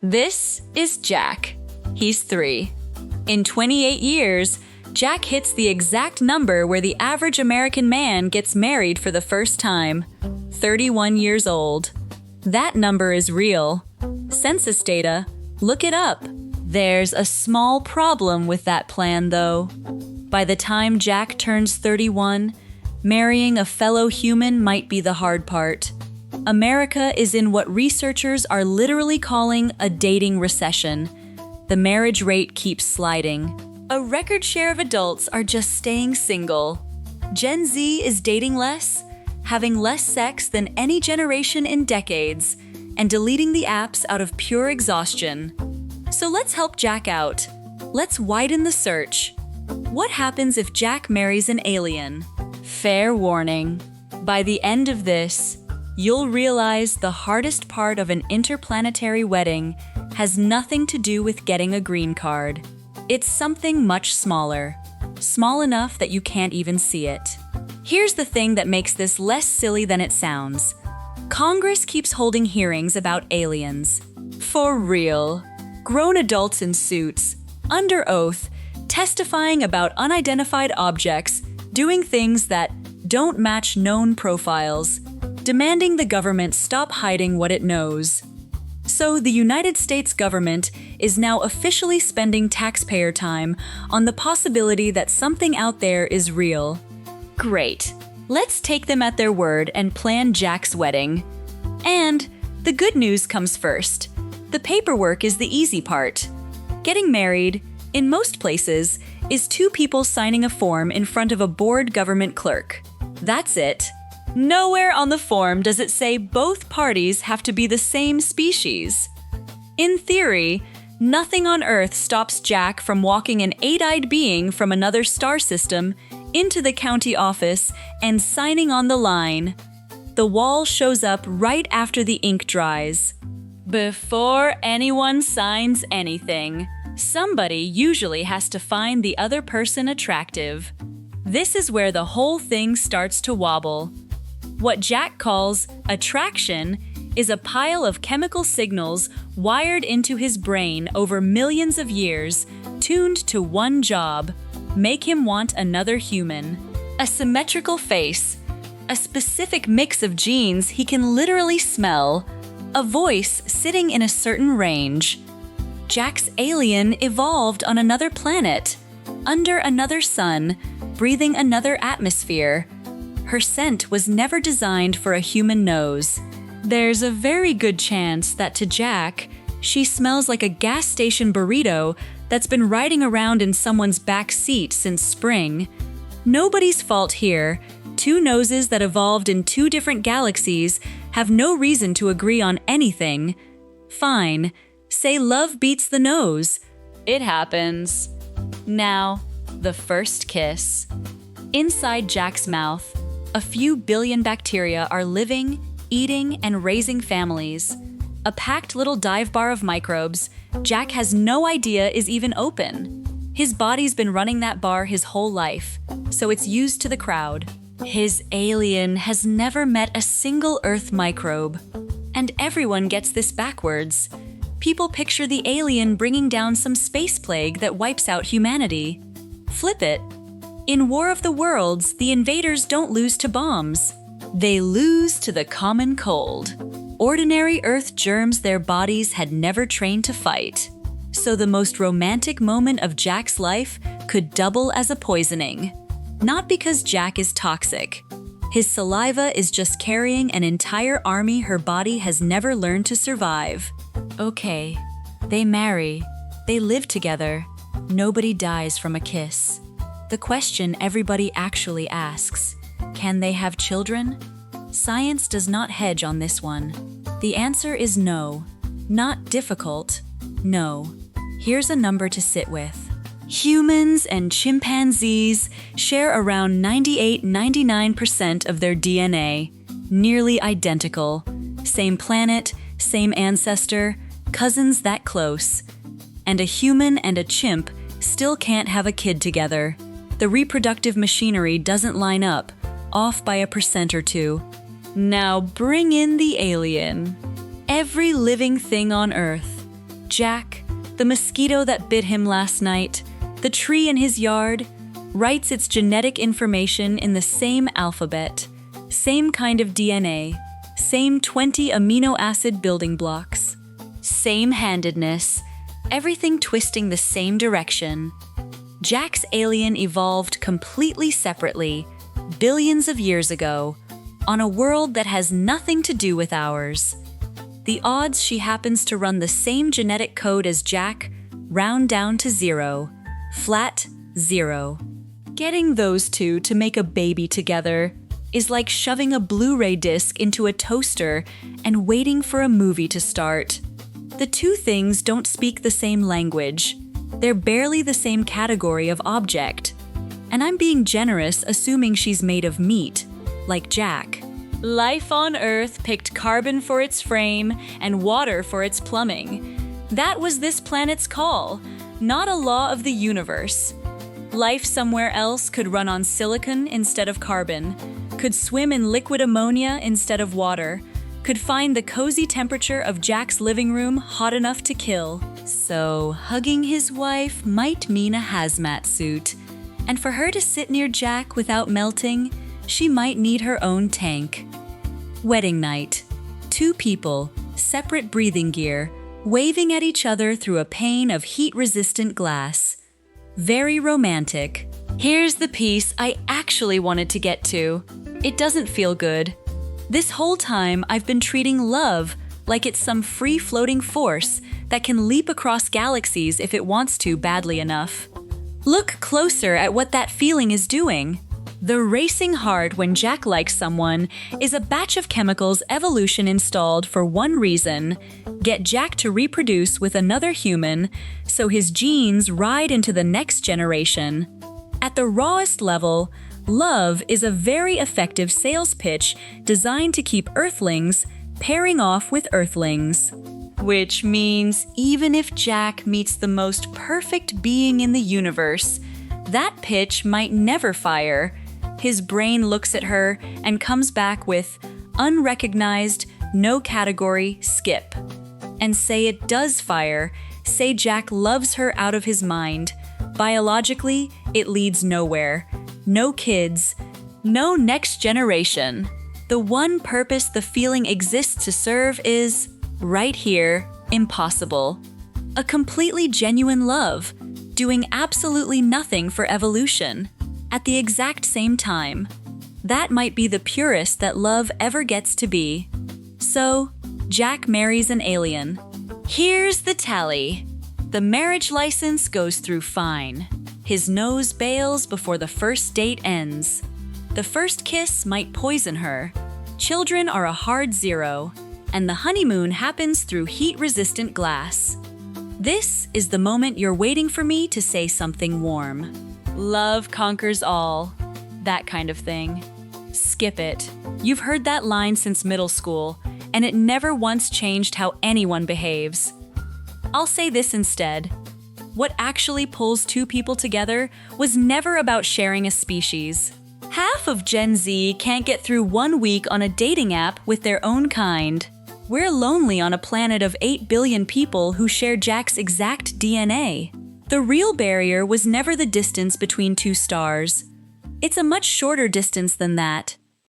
This is Jack. He's 3. In 28 years, Jack hits the exact number where the average American man gets married for the first time, 31 years old. That number is real. Census data, look it up. There's a small problem with that plan, though. By the time Jack turns 31, marrying a fellow human might be the hard part. America is in what researchers are literally calling a dating recession. The marriage rate keeps sliding. A record share of adults are just staying single. Gen Z is dating less, having less sex than any generation in decades, and deleting the apps out of pure exhaustion. So let's help Jack out. Let's widen the search. What happens if Jack marries an alien? Fair warning. By the end of this, you'll realize the hardest part of an interplanetary wedding has nothing to do with getting a green card. It's something much smaller. Small enough that you can't even see it. Here's the thing that makes this less silly than it sounds. Congress keeps holding hearings about aliens. For real. Grown adults in suits, under oath, testifying about unidentified objects, doing things that don't match known profiles, demanding the government stop hiding what it knows. So the United States government is now officially spending taxpayer time on the possibility that something out there is real. Great. Let's take them at their word and plan Jack's wedding. And the good news comes first. The paperwork is the easy part. Getting married, in most places, is 2 people signing a form in front of a bored government clerk. That's it. Nowhere on the form does it say both parties have to be the same species. In theory, nothing on Earth stops Jack from walking an 8-eyed being from another star system into the county office and signing on the line. The wall shows up right after the ink dries. Before anyone signs anything, somebody usually has to find the other person attractive. This is where the whole thing starts to wobble. What Jack calls attraction is a pile of chemical signals wired into his brain over millions of years, tuned to one job: make him want another human. A symmetrical face, a specific mix of genes he can literally smell, a voice sitting in a certain range. Jack's alien evolved on another planet, under another sun, breathing another atmosphere. Her scent was never designed for a human nose. There's a very good chance that to Jack, she smells like a gas station burrito that's been riding around in someone's back seat since spring. Nobody's fault here. 2 noses that evolved in 2 different galaxies have no reason to agree on anything. Fine, say love beats the nose. It happens. Now, the first kiss. Inside Jack's mouth, a few billion bacteria are living, eating, and raising families. A packed little dive bar of microbes Jack has no idea is even open. His body's been running that bar his whole life, so it's used to the crowd. His alien has never met a single Earth microbe. And everyone gets this backwards. People picture the alien bringing down some space plague that wipes out humanity. Flip it. In War of the Worlds, the invaders don't lose to bombs. They lose to the common cold. Ordinary Earth germs their bodies had never trained to fight. So the most romantic moment of Jack's life could double as a poisoning. Not because Jack is toxic. His saliva is just carrying an entire army her body has never learned to survive. Okay, they marry. They live together. Nobody dies from a kiss. The question everybody actually asks, can they have children? Science does not hedge on this one. The answer is no. Not difficult. No. Here's a number to sit with. Humans and chimpanzees share around 98–99% of their DNA, nearly identical. Same planet, same ancestor, cousins that close. And a human and a chimp still can't have a kid together. The reproductive machinery doesn't line up, off by a % or 2. Now bring in the alien. Every living thing on Earth. Jack, the mosquito that bit him last night, the tree in his yard, writes its genetic information in the same alphabet, same kind of DNA, same 20 amino acid building blocks, same handedness, everything twisting the same direction. Jack's alien evolved completely separately, billions of years ago, on a world that has nothing to do with ours. The odds she happens to run the same genetic code as Jack round down to zero. Flat zero. Getting those two to make a baby together is like shoving a Blu-ray disc into a toaster and waiting for a movie to start. The two things don't speak the same language. They're barely the same category of object. And I'm being generous assuming she's made of meat, like Jack. Life on Earth picked carbon for its frame and water for its plumbing. That was this planet's call, not a law of the universe. Life somewhere else could run on silicon instead of carbon, could swim in liquid ammonia instead of water, could find the cozy temperature of Jack's living room hot enough to kill. So, hugging his wife might mean a hazmat suit. And for her to sit near Jack without melting, she might need her own tank. Wedding night. Two people, separate breathing gear, waving at each other through a pane of heat-resistant glass. Very romantic. Here's the piece I actually wanted to get to. It doesn't feel good. This whole time I've been treating love like it's some free-floating force that can leap across galaxies if it wants to badly enough. Look closer at what that feeling is doing. The racing heart when Jack likes someone is a batch of chemicals evolution installed for one reason: get Jack to reproduce with another human so his genes ride into the next generation. At the rawest level, love is a very effective sales pitch designed to keep Earthlings pairing off with Earthlings. Which means even if Jack meets the most perfect being in the universe, that pitch might never fire. His brain looks at her and comes back with unrecognized, no category, skip. And say it does fire, say Jack loves her out of his mind. Biologically, it leads nowhere. No kids, no next generation. The one purpose the feeling exists to serve is, right here, impossible. A completely genuine love, doing absolutely nothing for evolution. At the exact same time. That might be the purest that love ever gets to be. So, Jack marries an alien. Here's the tally. The marriage license goes through fine. His nose bails before the first date ends. The first kiss might poison her. Children are a hard zero. And the honeymoon happens through heat-resistant glass. This is the moment you're waiting for me to say something warm. Love conquers all. That kind of thing. Skip it. You've heard that line since middle school, and it never once changed how anyone behaves. I'll say this instead. What actually pulls two people together was never about sharing a species. Half of Gen Z can't get through 1 week on a dating app with their own kind. We're lonely on a planet of 8 billion people who share Jack's exact DNA. The real barrier was never the distance between two stars. It's a much shorter distance than that.